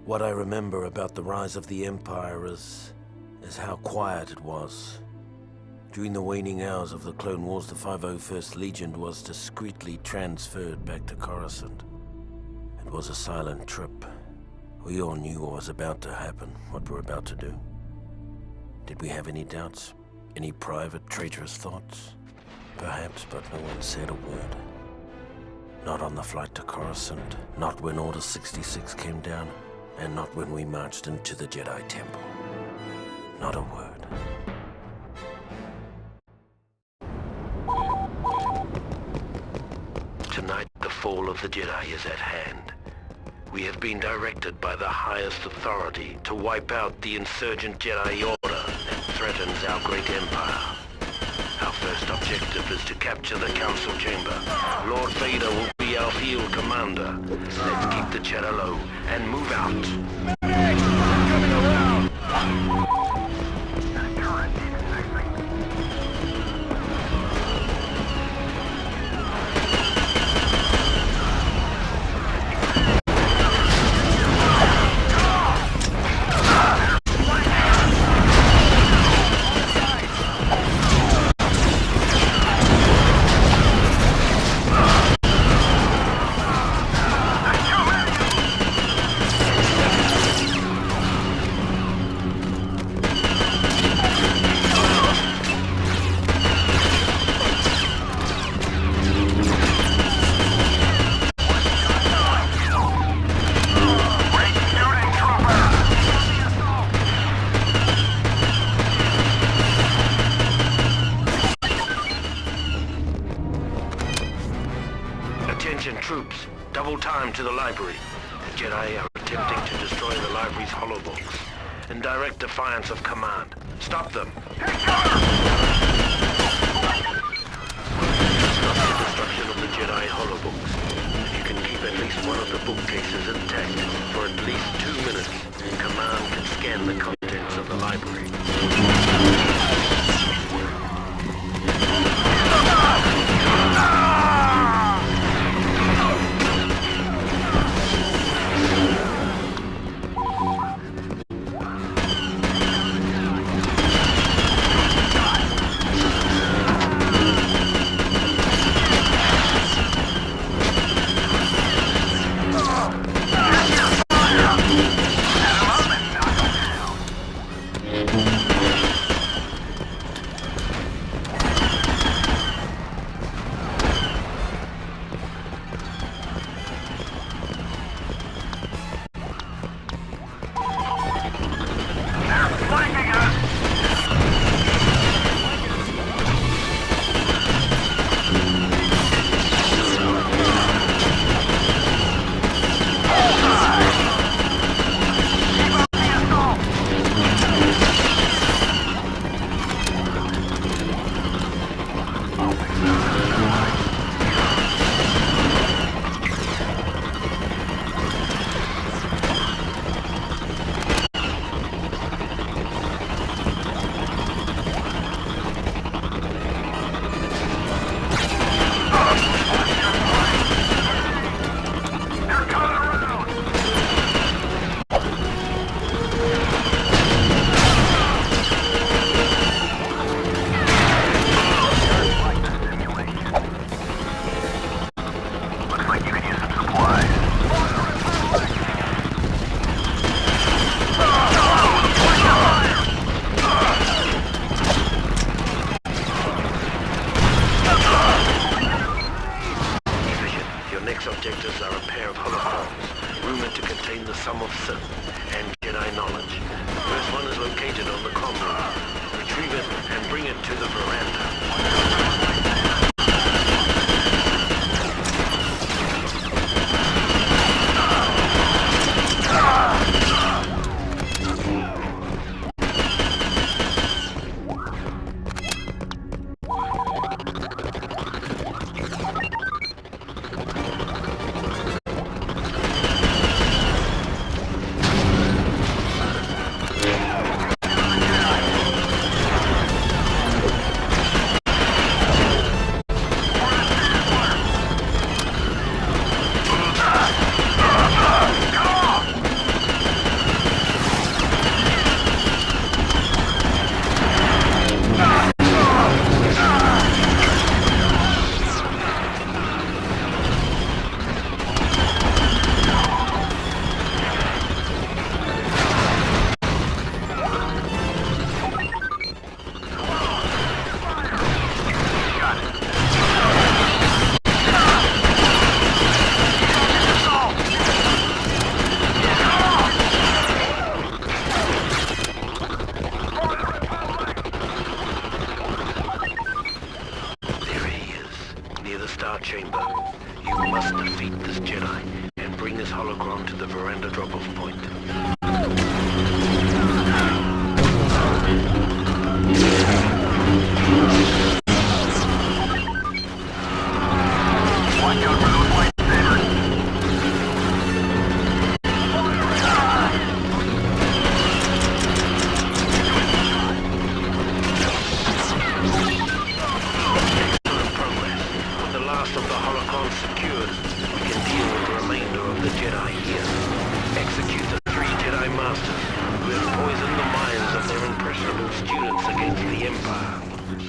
What I remember about the rise of the Empire is how quiet it was. During the waning hours of the Clone Wars, the 501st Legion was discreetly transferred back to Coruscant. It was a silent trip. We all knew what was about to happen, what we're about to do. Did we have any doubts? Any private, traitorous thoughts? Perhaps, but no one said a word. Not on the flight to Coruscant, not when Order 66 came down, and not when we marched into the Jedi Temple. Not a word. Tonight, the fall of the Jedi is at hand. We have been directed by the highest authority to wipe out the insurgent Jedi Order that threatens our great empire. Our first objective is to capture the Council Chamber. Lord Vader will be our field commander. Let's keep the chatter low and move out. Medics! Coming around! Attention troops, double time to the library. The Jedi are attempting to destroy the library's holobox. In direct defiance of command. Stop them! Stop the destruction of the Jedi holobox. If you can keep at least one of the bookcases intact for at least 2 minutes, command can scan the contents of the library. chamber. You must defeat this Jedi and bring this holocron to the veranda drop-off point.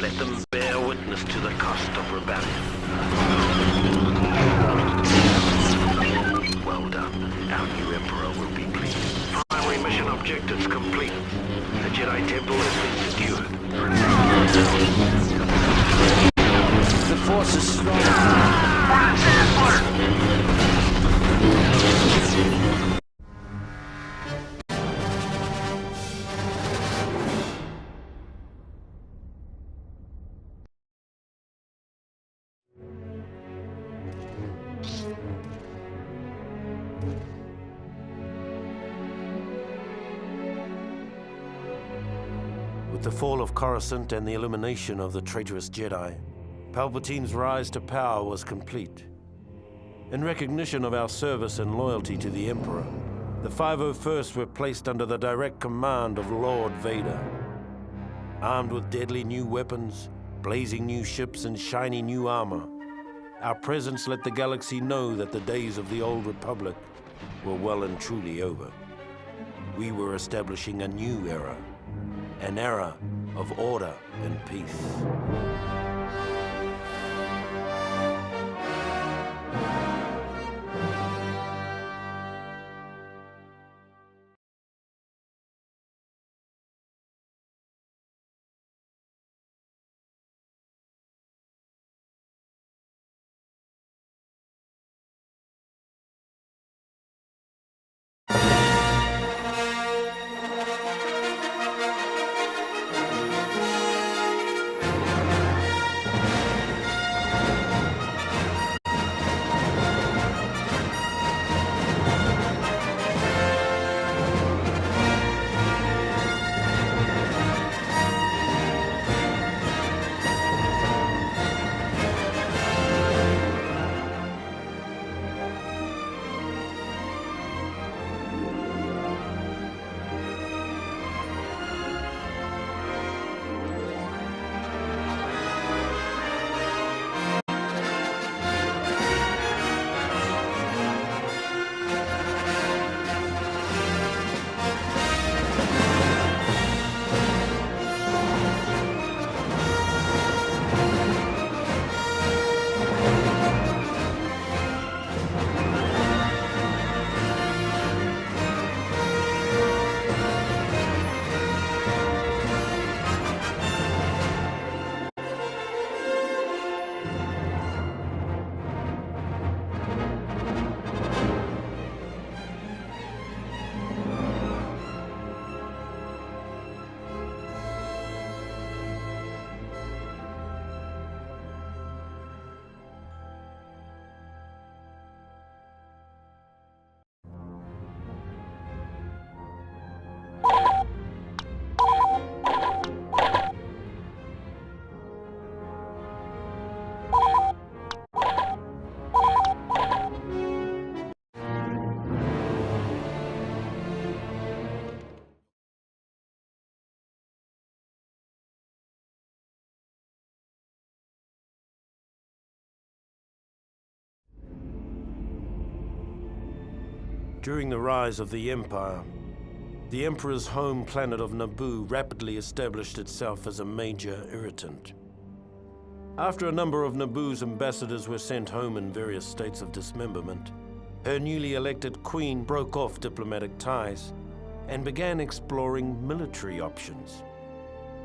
Let them bear witness to the cost of rebellion. Well done. Our new Emperor will be pleased. Primary mission objectives complete. The Jedi Temple has been secured. The Force is strong. With the fall of Coruscant and the elimination of the traitorous Jedi, Palpatine's rise to power was complete. In recognition of our service and loyalty to the Emperor, the 501st were placed under the direct command of Lord Vader. Armed with deadly new weapons, blazing new ships, and shiny new armor, our presence let the galaxy know that the days of the old Republic were well and truly over. We were establishing a new era. An era of order and peace. During the rise of the Empire, the Emperor's home planet of Naboo rapidly established itself as a major irritant. After a number of Naboo's ambassadors were sent home in various states of dismemberment, her newly elected queen broke off diplomatic ties and began exploring military options.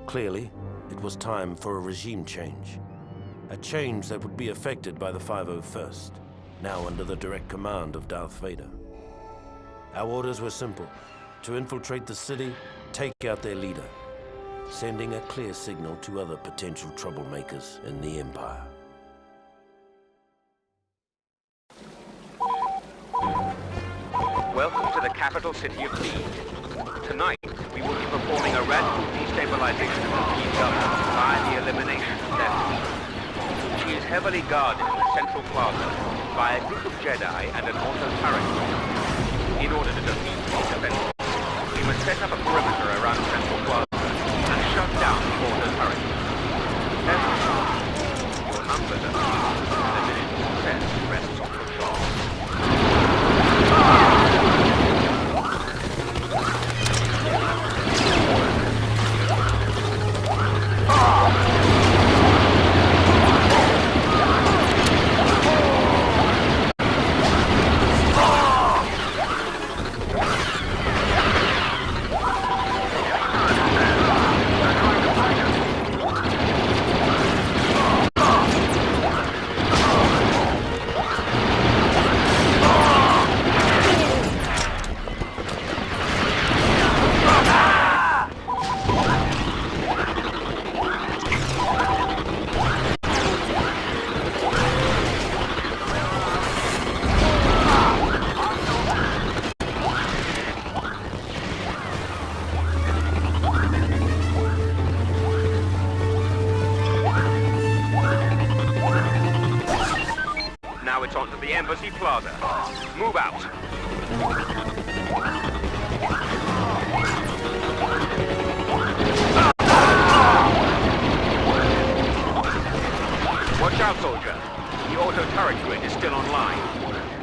Clearly, it was time for a regime change. A change that would be affected by the 501st, now under the direct command of Darth Vader. Our orders were simple: to infiltrate the city, take out their leader, sending a clear signal to other potential troublemakers in the Empire. Welcome to the capital city of Theed. Tonight, we will be performing a radical destabilization of the Theed government by the elimination of their leader. She is heavily guarded in the central plaza by a group of Jedi and an auto-turret. In order to defeat these defenders, we must set up a perimeter around central plaza and shut down the auto-turret. Your numbers are few, and the minute of success rests on your shoulders. Now it's on to the Embassy Plaza. Move out. Watch out, soldier. The auto-turret grid is still online.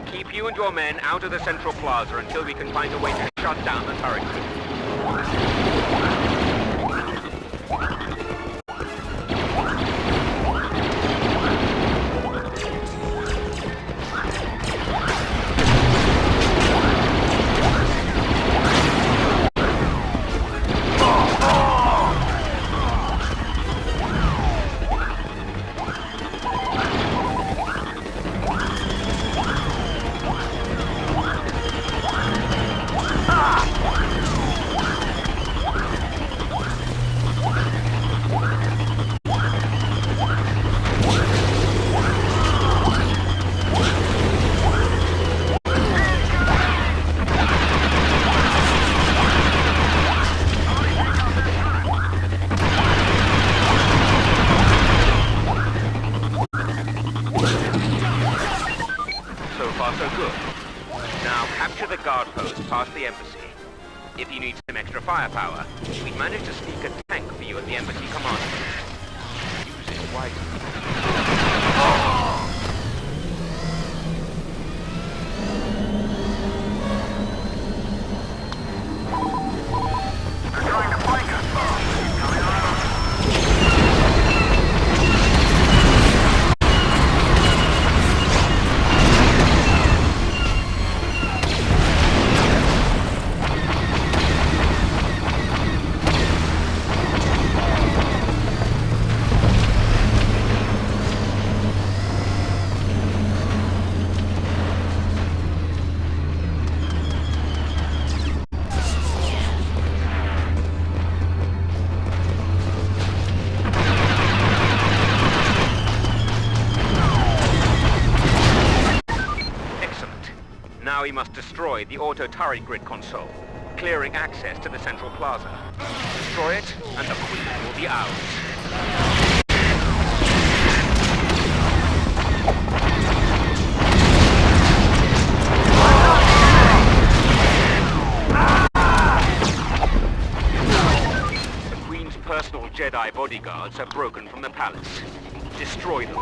Keep you and your men out of the central plaza until we can find a way to shut down the turret grid. So good. Now capture the guard post past the embassy. If you need some extra firepower, we've managed to sneak a tank for you at the embassy command post. Use it wisely. They're trying to flank us. Coming around. Now we must destroy the auto-turret grid console, clearing access to the central plaza. Destroy it, and the Queen will be ours. The Queen's personal Jedi bodyguards have broken from the palace. Destroy them.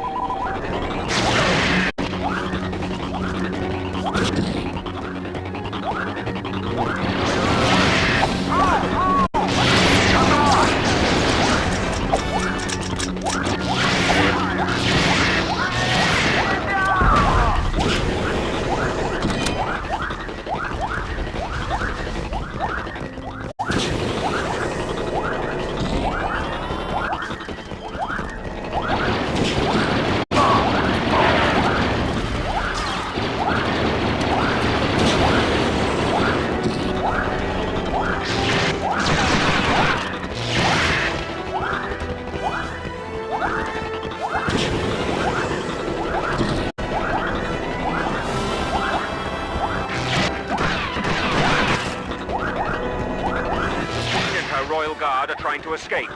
Imperial Guard are trying to escape.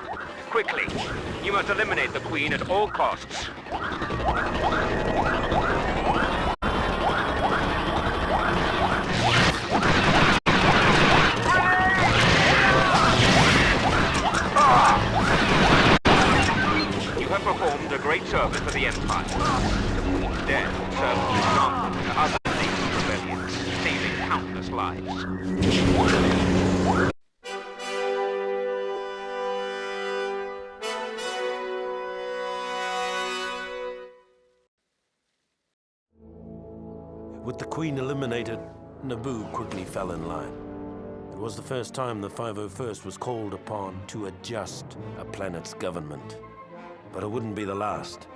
Quickly, you must eliminate the Queen at all costs. You have performed a great service for the Empire. The Queen's death will serve as an example to other native rebellions, saving countless lives. With the Queen eliminated, Naboo quickly fell in line. It was the first time the 501st was called upon to adjust a planet's government. But it wouldn't be the last.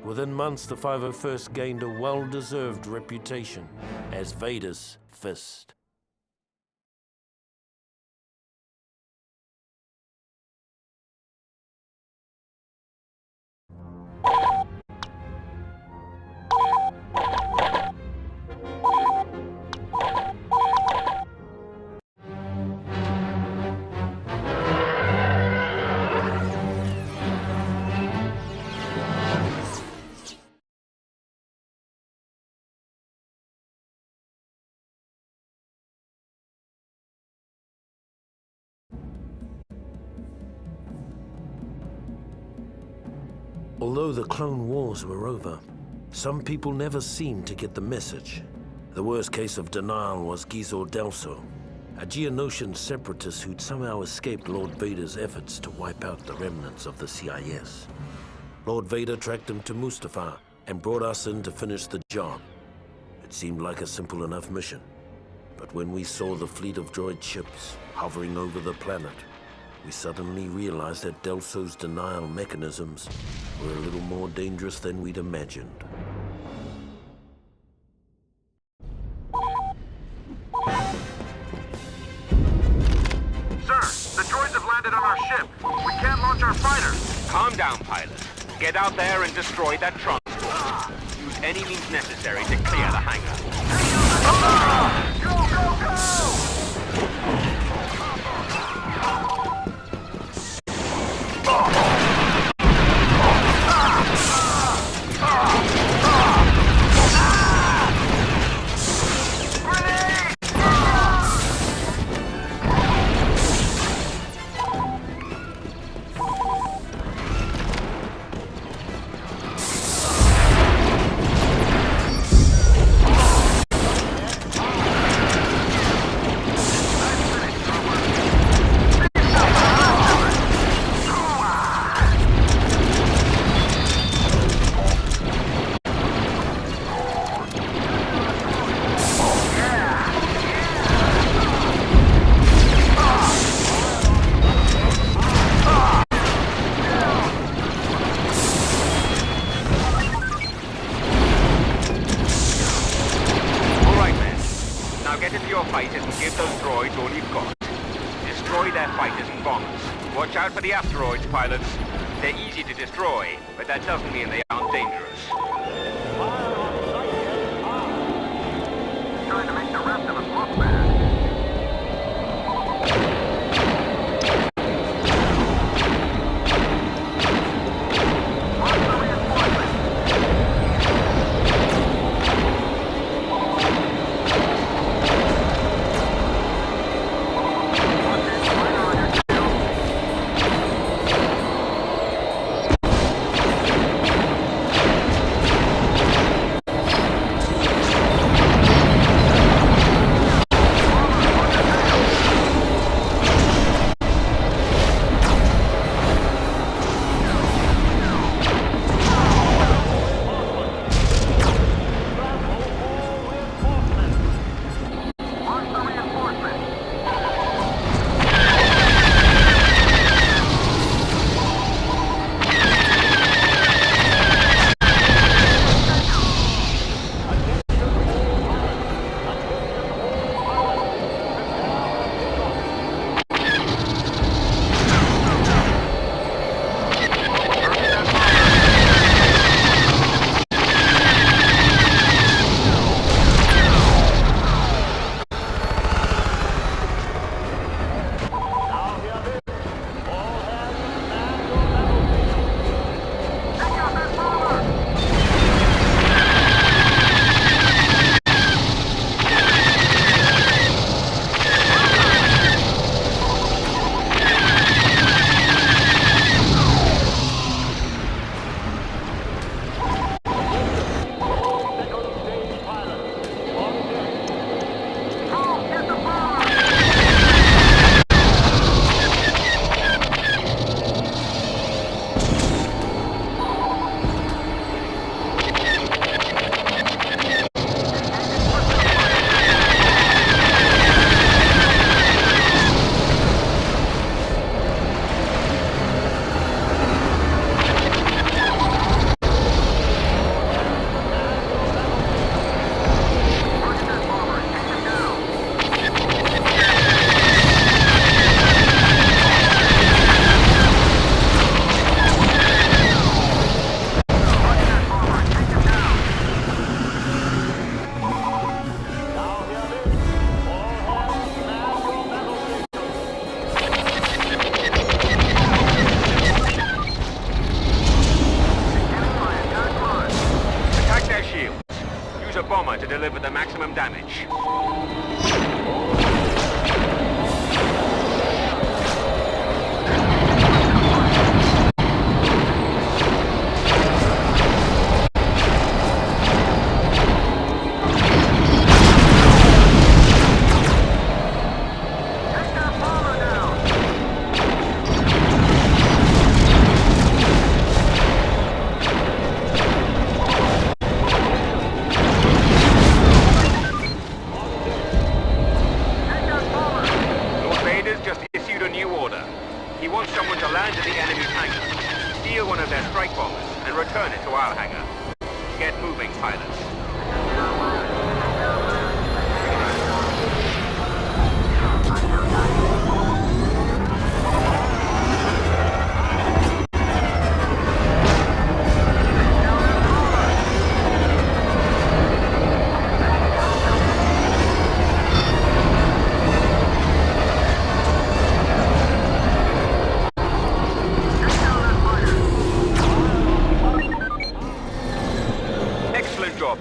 Within months, the 501st gained a well-deserved reputation as Vader's fist. Although the Clone Wars were over, some people never seemed to get the message. The worst case of denial was Gizor Delso, a Geonosian separatist who'd somehow escaped Lord Vader's efforts to wipe out the remnants of the CIS. Lord Vader tracked him to Mustafar and brought us in to finish the job. It seemed like a simple enough mission. But when we saw the fleet of droid ships hovering over the planet, we suddenly realized that Delso's denial mechanisms were a little more dangerous than we'd imagined. Sir, the droids have landed on our ship. We can't launch our fighters. Calm down, pilot. Get out there and destroy that transport. Use any means necessary to clear the hangar. Go, go, go! Watch out for the asteroids, pilots. They're easy to destroy, but that doesn't mean they aren't dangerous. Trying to make the rest of us look bad. deliver the maximum damage. He wants someone to land at the enemy's hangar, steal one of their strike bombers, and return it to our hangar. Get moving, pilots.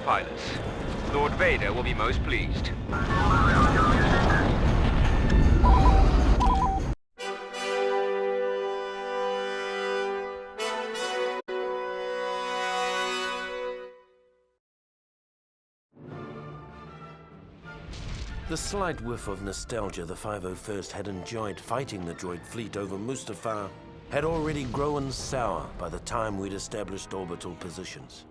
Pilots. Lord Vader will be most pleased. The slight whiff of nostalgia the 501st had enjoyed fighting the droid fleet over Mustafar had already grown sour by the time we'd established orbital positions.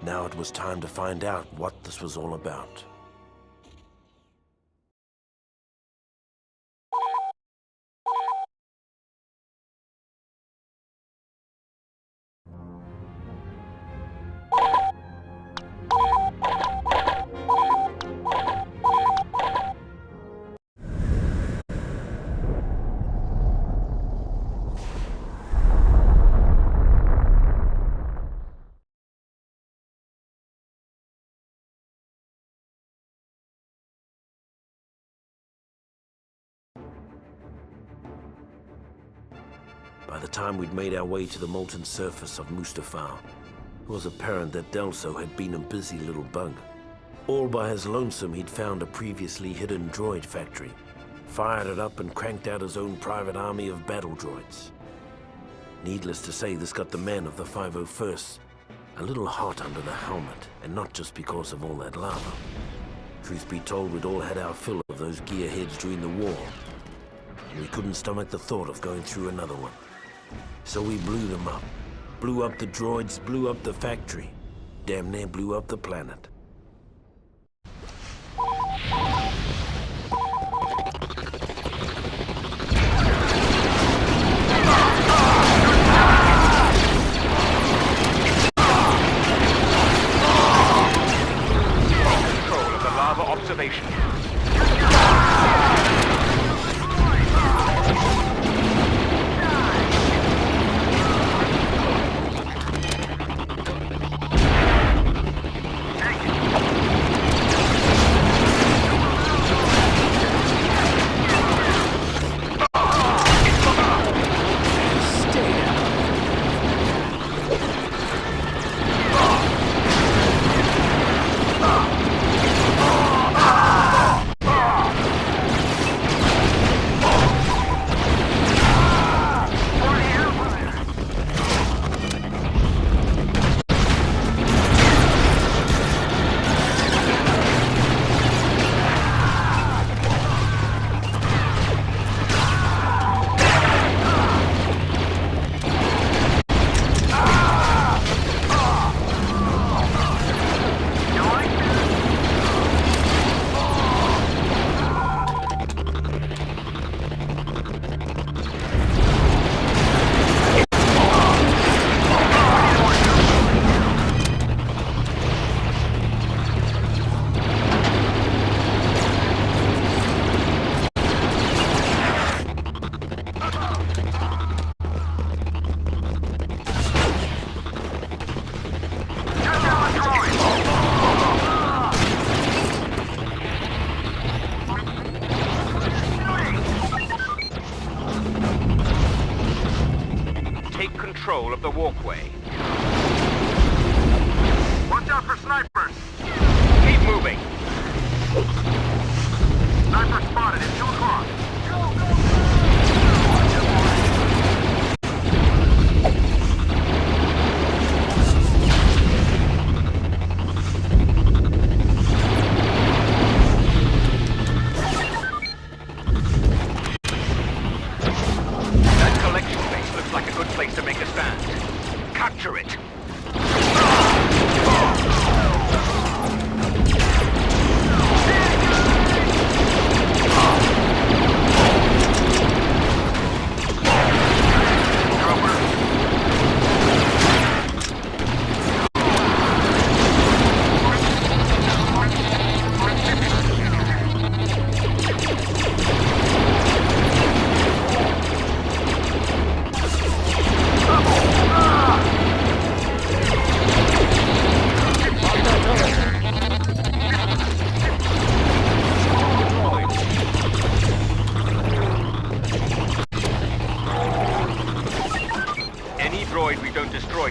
Now it was time to find out what this was all about. By the time we'd made our way to the molten surface of Mustafar, it was apparent that Delso had been a busy little bug. All by his lonesome, he'd found a previously hidden droid factory, fired it up and cranked out his own private army of battle droids. Needless to say, this got the men of the 501st a little hot under the helmet, and not just because of all that lava. Truth be told, we'd all had our fill of those gearheads during the war, and we couldn't stomach the thought of going through another one. So we blew them up. Blew up the droids, blew up the factory. Damn near blew up the planet. Control of the lava observation. Control of the walkway. Watch out for snipers! Keep Capture it!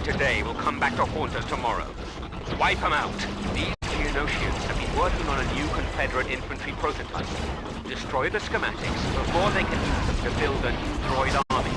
Today will come back to haunt us tomorrow. Wipe them out. These Geonosians have been working on a new Confederate infantry prototype. Destroy the schematics before they can use them to build a new droid army.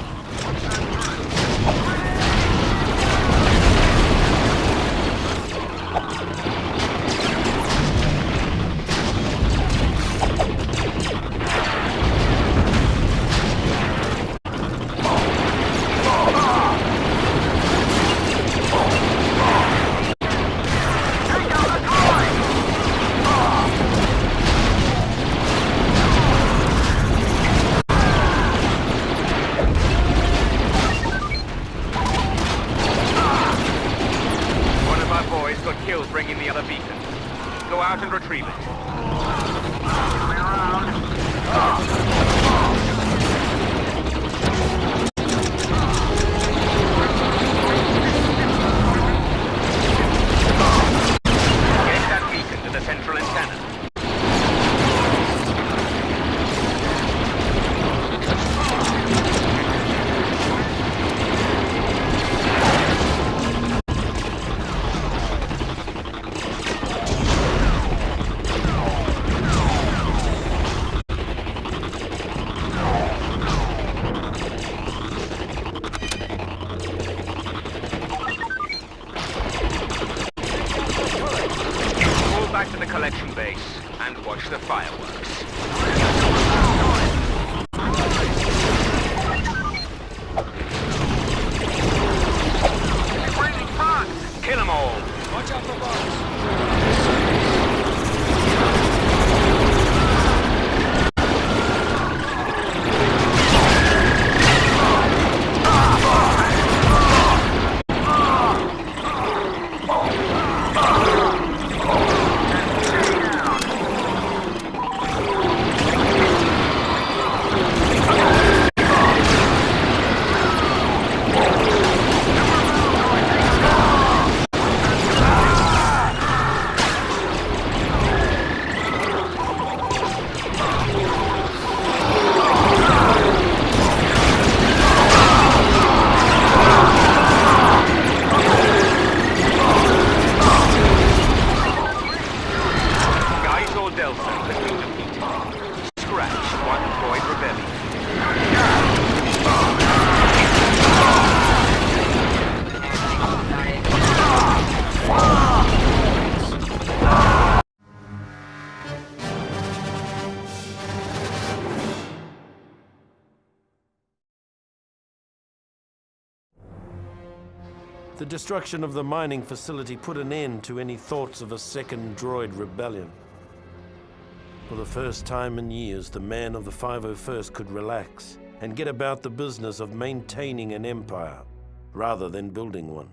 Bringing the other beacon. Go out and retrieve it. Get that beacon to the central antenna. Back to the collection base and watch the fireworks. Kill them all! Watch out for bugs! The destruction of the mining facility put an end to any thoughts of a second droid rebellion. For the first time in years, the man of the 501st could relax and get about the business of maintaining an empire, rather than building one.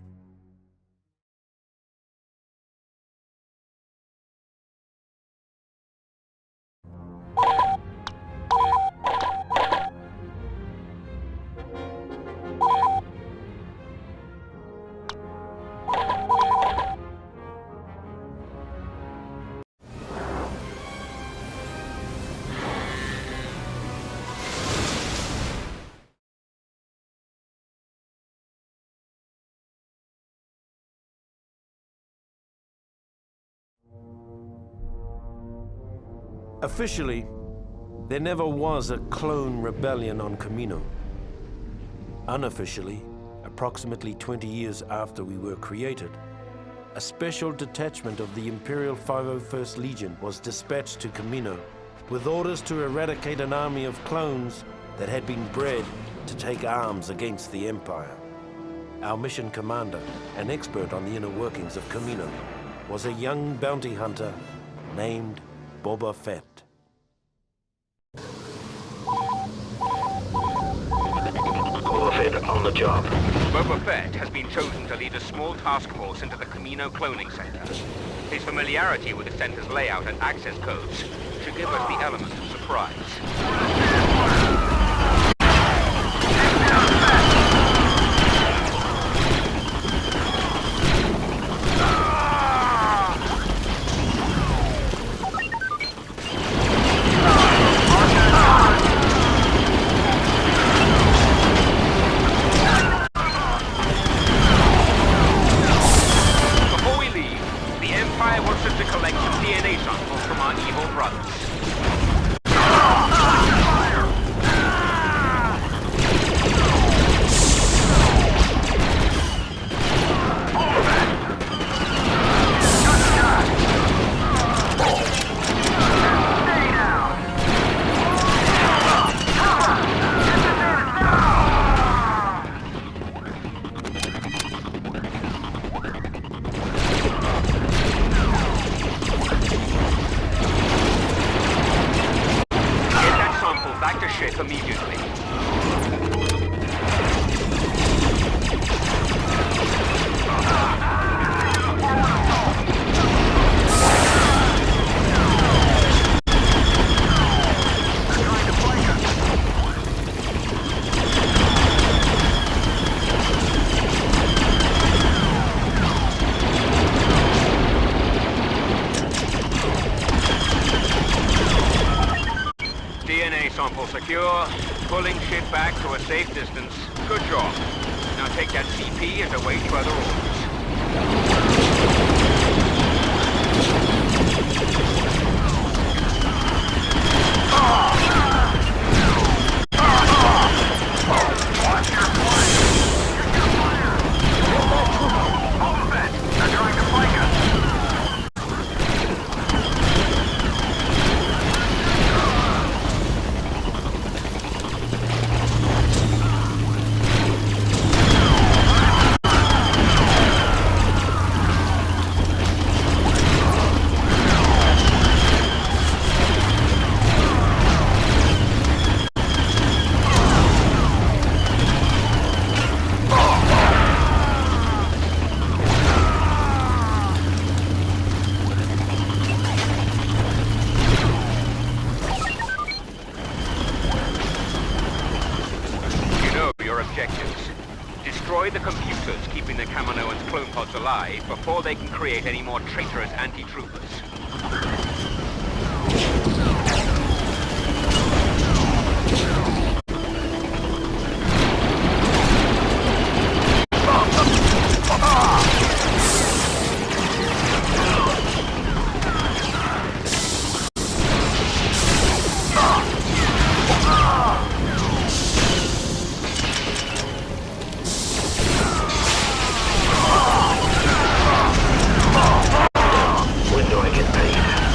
Officially, there never was a clone rebellion on Kamino. Unofficially, approximately 20 years after we were created, a special detachment of the Imperial 501st Legion was dispatched to Kamino with orders to eradicate an army of clones that had been bred to take arms against the Empire. Our mission commander, an expert on the inner workings of Camino, was a young bounty hunter named Boba Fett. Boba Fett on the job. Boba Fett has been chosen to lead a small task force into the Camino cloning center. His familiarity with the center's layout and access codes should give us the element of surprise. Immediately. DNA sample secure. Pulling shit back to a safe distance. Good job. Now take that CP and await further orders. Destroy the computers keeping the Kaminoans' clone pods alive before they can create any more traitorous anti-troopers. When do I get paid?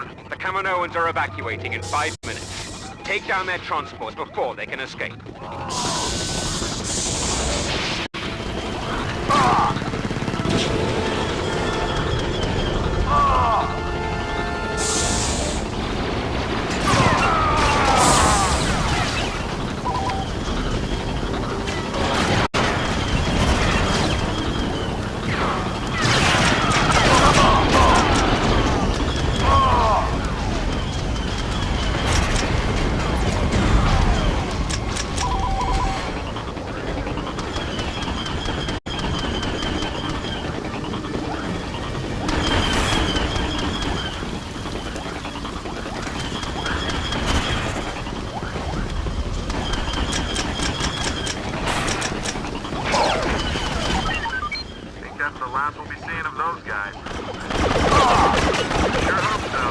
on. The Kaminoans are evacuating in 5 minutes. Take down their transports before they can escape. Think that's the last we'll be seeing of those guys. Sure hope so.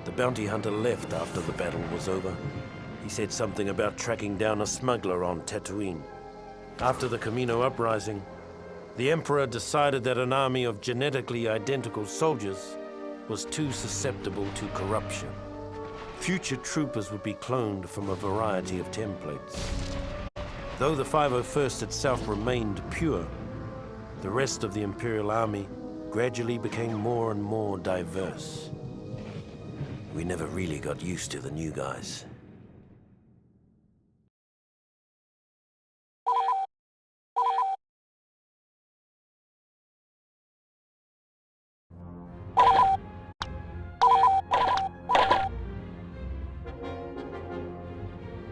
The bounty hunter left after the battle was over. He said something about tracking down a smuggler on Tatooine. After the Camino uprising, the Emperor decided that an army of genetically identical soldiers was too susceptible to corruption. Future troopers would be cloned from a variety of templates. Though the 501st itself remained pure, the rest of the Imperial Army gradually became more and more diverse. We never really got used to the new guys.